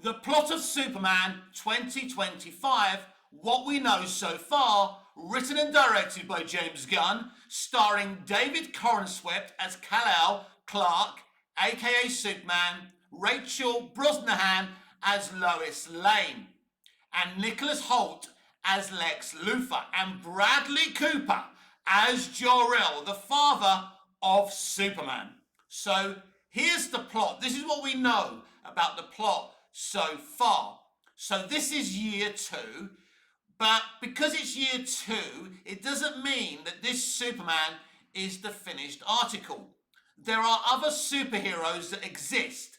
The plot of Superman 2025, what we know so far, written and directed by James Gunn, starring David Corenswet as Kal-El Clark, aka Superman, Rachel Brosnahan as Lois Lane, and Nicholas Hoult as Lex Luthor, and Bradley Cooper as Jor-El, the father of Superman. So here's the plot. This is what we know about the plot so far. So this is year 2, but because it's year 2, it doesn't mean that this Superman is the finished article. There are other superheroes that exist,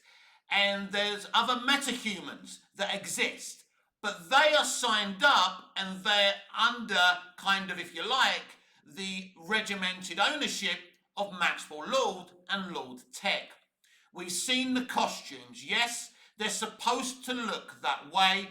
and there's other metahumans that exist, but they are signed up and they're under kind of, if you like, the regimented ownership of Maxwell Lord and Lord Tech. We've seen the costumes. Yes, they're supposed to look that way.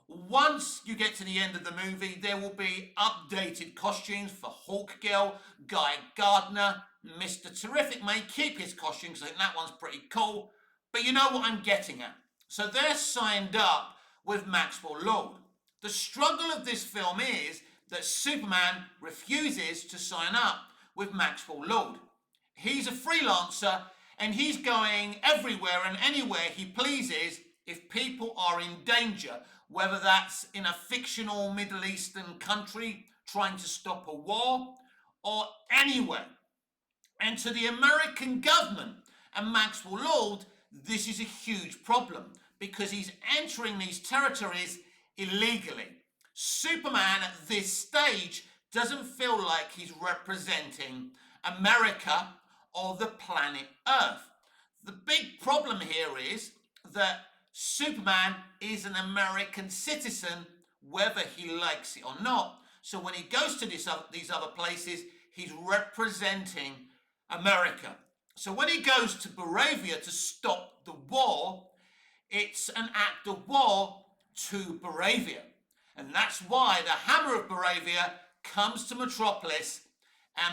Once you get to the end of the movie, there will be updated costumes for Hawk Girl, Guy Gardner. Mr. Terrific may keep his costumes. I think that one's pretty cool. But you know what I'm getting at. So they're signed up with Maxwell Lord. The struggle of this film is that Superman refuses to sign up with Maxwell Lord. He's a freelancer and he's going everywhere and anywhere he pleases if people are in danger, whether that's in a fictional Middle Eastern country trying to stop a war or anywhere. And to the American government and Maxwell Lord, this is a huge problem because he's entering these territories illegally. Superman at this stage doesn't feel like he's representing America or the planet Earth. The big problem here is that Superman is an American citizen, whether he likes it or not. So when he goes to these other places, he's representing America. So when he goes to Baravia to stop the war, it's an act of war to Baravia. And that's why the Hammer of Baravia comes to Metropolis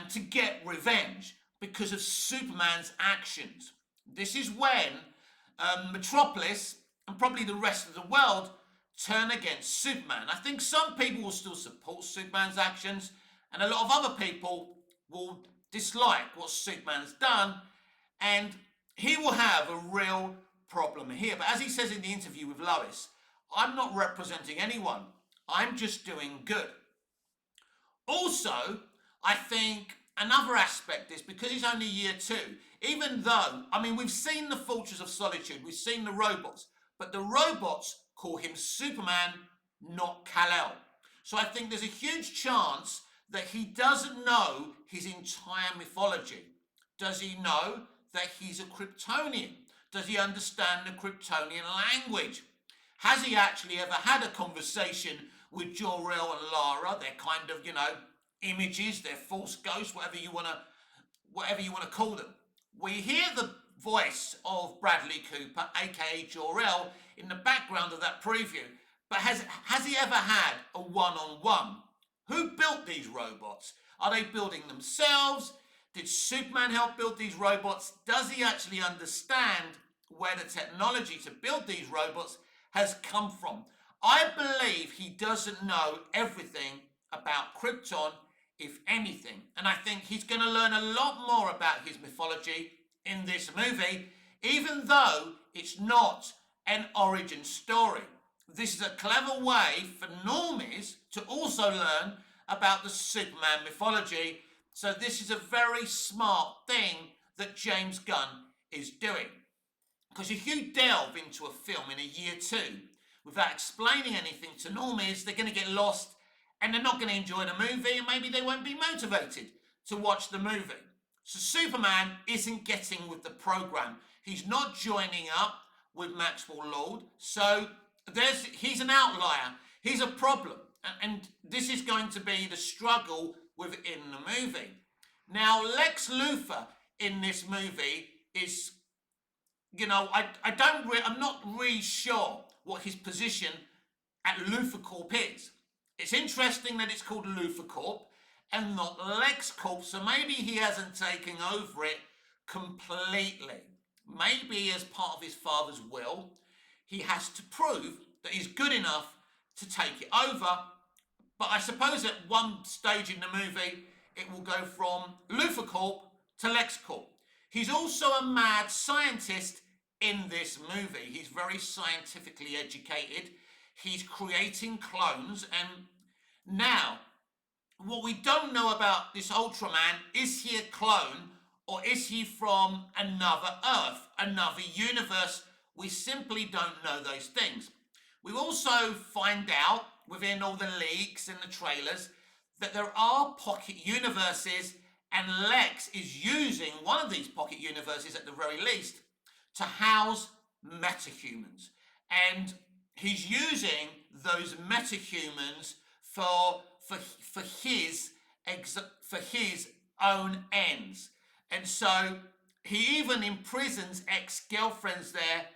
to get revenge because of Superman's actions. This is when Metropolis and probably the rest of the world turn against Superman. I think some people will still support Superman's actions and a lot of other people will dislike what Superman's done, and he will have a real problem here. But as he says in the interview with Lois, I'm not representing anyone. I'm just doing good. Also, I think another aspect is because he's only year 2, even though, I mean, we've seen the Fortress of Solitude, we've seen the robots, but the robots call him Superman, not Kal-El. So I think there's a huge chance that he doesn't know his entire mythology. Does he know that he's a Kryptonian? Does he understand the Kryptonian language? Has he actually ever had a conversation with Jor-El and Lara? They're kind of, images, they're false ghosts, whatever you want to call them. We hear the voice of Bradley Cooper, aka Jor-El, in the background of that preview. But has he ever had a one-on-one? Who built these robots? Are they building themselves? Did Superman help build these robots? Does he actually understand where the technology to build these robots has come from? I believe he doesn't know everything about Krypton, if anything. And I think he's going to learn a lot more about his mythology in this movie, even though it's not an origin story. This is a clever way for normies to also learn about the Superman mythology. So this is a very smart thing that James Gunn is doing. Because if you delve into a film in a year 2 without explaining anything to normies, they're going to get lost and they're not going to enjoy the movie, and maybe they won't be motivated to watch the movie. So Superman isn't getting with the program. He's not joining up with Maxwell Lord. So he's an outlier. He's a problem. And this is going to be the struggle within the movie. Now, Lex Luthor in this movie is, I'm not really sure what his position at Luthor Corp is. It's interesting that it's called Luthor Corp and not Lex Corp, so maybe he hasn't taken over it completely. Maybe as part of his father's will, he has to prove that he's good enough to take it over. But I suppose at one stage in the movie, it will go from Luthor to LexCorp. He's also a mad scientist in this movie. He's very scientifically educated. He's creating clones. And now, what we don't know about this Ultraman, is he a clone or is he from another Earth, another universe? We simply don't know those things. We also find out within all the leaks and the trailers that there are pocket universes, and Lex is using one of these pocket universes at the very least to house metahumans. And he's using those metahumans for his own ends. And so he even imprisons ex-girlfriends there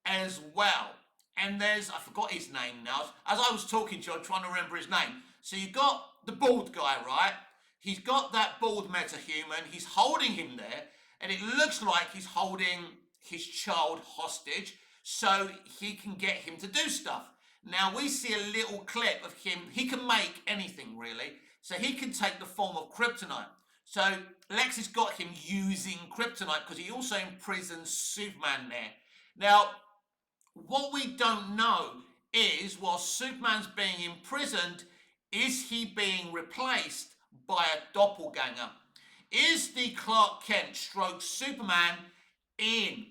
as well. And there's, I forgot his name now. As I was talking to you, I'm trying to remember his name. So you got the bald guy, right? He's got that bald metahuman. He's holding him there. And it looks like he's holding his child hostage so he can get him to do stuff. Now we see a little clip of him. He can make anything, really. So he can take the form of kryptonite. So Lex has got him using kryptonite because he also imprisons Superman there. Now, what we don't know is, while Superman's being imprisoned, is he being replaced by a doppelganger? Is the Clark Kent stroke Superman in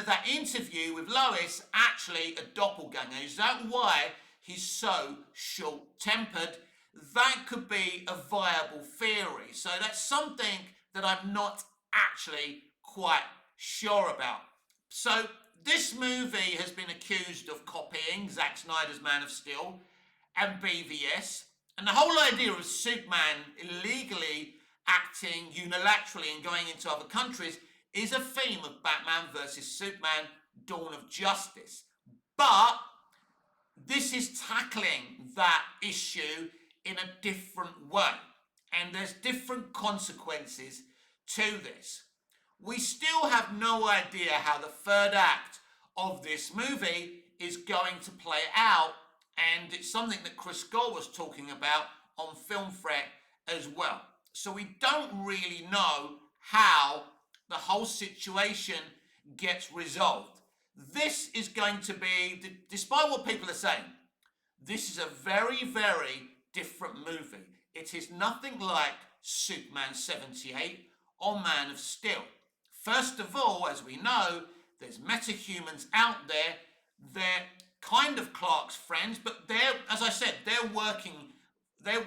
that interview with Lois actually a doppelganger? Is that why he's so short-tempered? That could be a viable theory. So that's something that I'm not actually quite sure about. So this movie has been accused of copying Zack Snyder's Man of Steel and BVS. And the whole idea of Superman illegally acting unilaterally and going into other countries is a theme of Batman vs. Superman, Dawn of Justice. But this is tackling that issue in a different way. And there's different consequences to this. We still have no idea how the third act of this movie is going to play out. And it's something that Chris Gore was talking about on Film Threat as well. So we don't really know how the whole situation gets resolved. This is going to be, despite what people are saying, this is a very, very different movie. It is nothing like Superman 78 or Man of Steel. First of all, as we know, there's metahumans out there. They're kind of Clark's friends, but they're, as I said, they're working. They're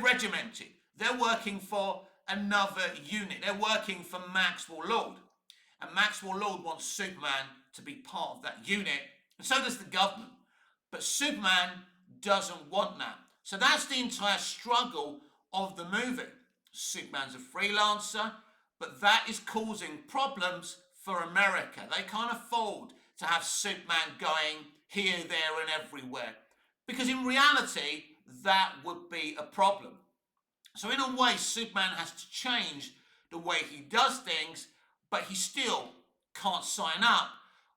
regimented. They're working for another unit. They're working for Maxwell Lord, and Maxwell Lord wants Superman to be part of that unit, and so does the government. But Superman doesn't want that. So that's the entire struggle of the movie. Superman's a freelancer, but that is causing problems for America. They can't afford to have Superman going here, there, and everywhere, because in reality, that would be a problem. So in a way, Superman has to change the way he does things, but he still can't sign up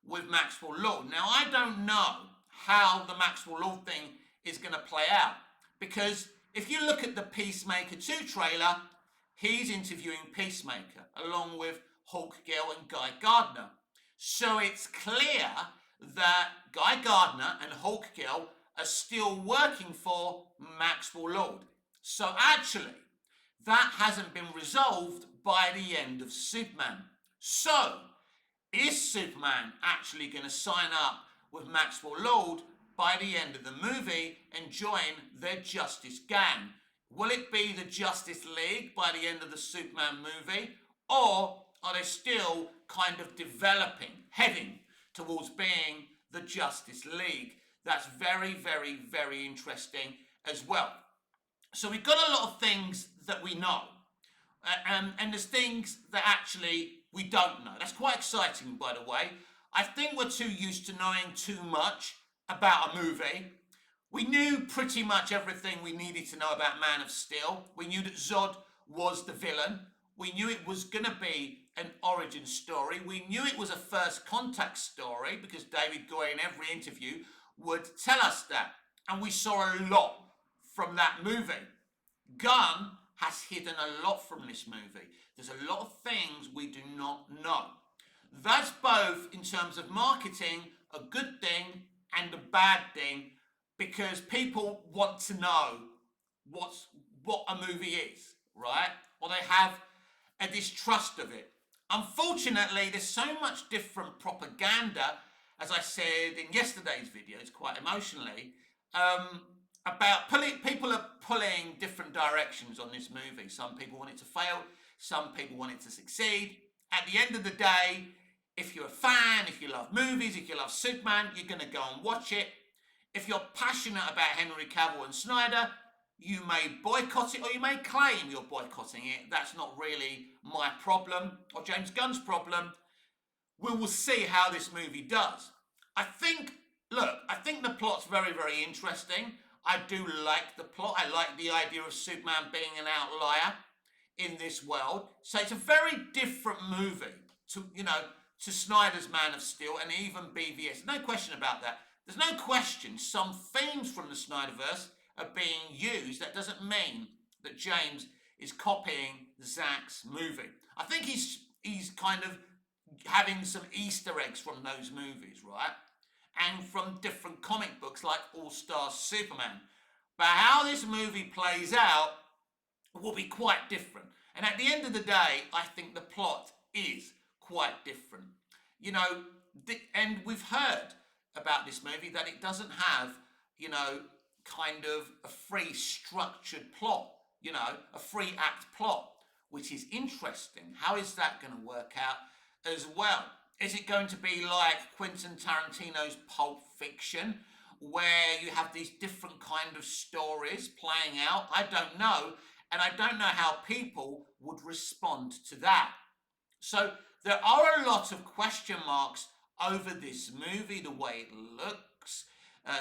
with Maxwell Lord. Now, I don't know how the Maxwell Lord thing is going to play out, because if you look at the Peacemaker 2 trailer, he's interviewing Peacemaker along with Hulk Girl and Guy Gardner. So it's clear that Guy Gardner and Hulk Girl are still working for Maxwell Lord. So actually, that hasn't been resolved by the end of Superman. So, is Superman actually going to sign up with Maxwell Lord by the end of the movie and join their Justice Gang? Will it be the Justice League by the end of the Superman movie? Or are they still kind of developing, heading towards being the Justice League? That's very, very, very interesting as well. So we've got a lot of things that we know. And there's things that actually we don't know. That's quite exciting, by the way. I think we're too used to knowing too much about a movie. We knew pretty much everything we needed to know about Man of Steel. We knew that Zod was the villain. We knew it was going to be an origin story. We knew it was a first contact story because David Goyer in every interview would tell us that. And we saw a lot from that movie. Gunn has hidden a lot from this movie. There's a lot of things we do not know. That's both in terms of marketing a good thing and a bad thing because people want to know what a movie is, right? Or they have a distrust of it. Unfortunately, there's so much different propaganda, as I said in yesterday's videos, quite emotionally, about people are pulling different directions on this movie. Some people want it to fail, some people want it to succeed. At the end of the day, if you're a fan, if you love movies, if you love Superman, you're going to go and watch it. If you're passionate about Henry Cavill and Snyder, you may boycott it or you may claim you're boycotting it. That's not really my problem or James Gunn's problem. We will see how this movie does. I think the plot's very, very interesting. I do like the plot. I like the idea of Superman being an outlier in this world. So it's a very different movie to Snyder's Man of Steel and even BVS. No question about that. There's no question some themes from the Snyderverse are being used. That doesn't mean that James is copying Zack's movie. I think he's kind of having some Easter eggs from those movies, right? And from different comic books like All-Star Superman. But how this movie plays out will be quite different. And at the end of the day, I think the plot is quite different. And we've heard about this movie that it doesn't have, kind of a free structured plot, a free act plot, which is interesting. How is that going to work out as well? Is it going to be like Quentin Tarantino's Pulp Fiction, where you have these different kind of stories playing out? I don't know. And I don't know how people would respond to that. So there are a lot of question marks over this movie, the way it looks,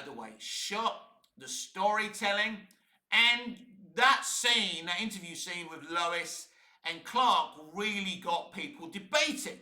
the way it's shot, the storytelling, and that interview scene with Lois and Clark really got people debating.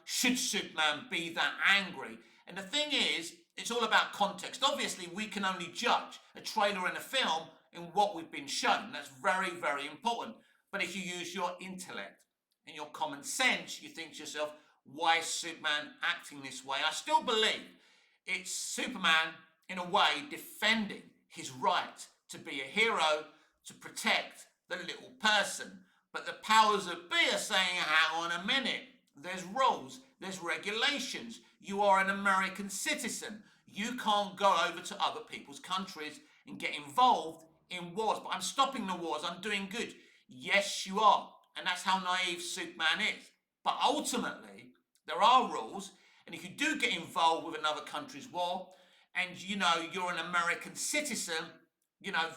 Should Superman be that angry? And the thing is, it's all about context. Obviously, we can only judge a trailer and a film in what we've been shown. That's very, very important. But if you use your intellect and your common sense, you think to yourself, why is Superman acting this way? I still believe it's Superman, in a way, defending his right to be a hero, to protect the little person. But the powers that be are saying, hang on a minute. There's rules, there's regulations. You are an American citizen. You can't go over to other people's countries and get involved in wars. But I'm stopping the wars. I'm doing good. Yes, you are. And that's how naive Superman is. But ultimately, there are rules. And if you do get involved with another country's war, and you're an American citizen,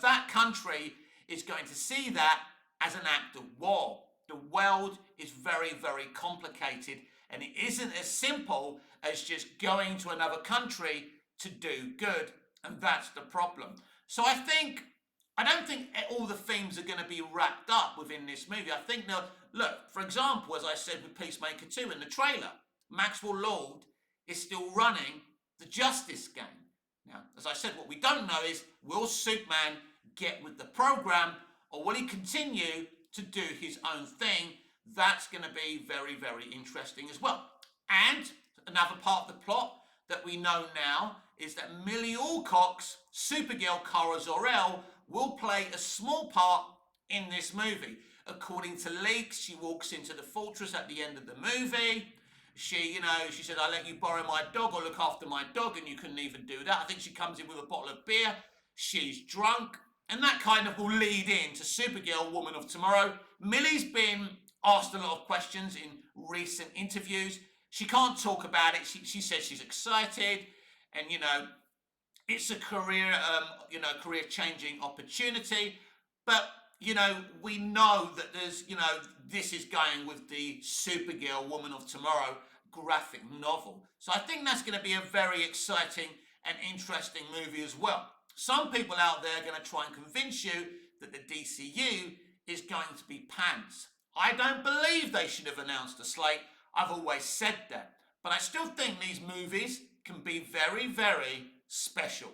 that country is going to see that as an act of war. The world is very, very complicated, and it isn't as simple as just going to another country to do good, and that's the problem. So I don't think all the themes are going to be wrapped up within this movie. I think look, for example, as I said with Peacemaker 2 in the trailer, Maxwell Lord is still running the Justice Game. Now, as I said, what we don't know is, will Superman get with the program, or will he continue to do his own thing? That's going to be very, very interesting as well. And another part of the plot that we know now is that Millie Alcock's Supergirl Kara Zor-El will play a small part in this movie. According to leaks, she walks into the fortress at the end of the movie. She said, I'll let you borrow my dog or look after my dog, and you couldn't even do that. I think she comes in with a bottle of beer. She's drunk. And that kind of will lead into Supergirl, Woman of Tomorrow. Millie's been asked a lot of questions in recent interviews. She can't talk about it. She says she's excited, and it's a career-changing opportunity. But we know that there's this is going with the Supergirl, Woman of Tomorrow graphic novel. So I think that's going to be a very exciting and interesting movie as well. Some people out there are going to try and convince you that the DCU is going to be pants. I don't believe they should have announced a slate. I've always said that. But I still think these movies can be very, very special.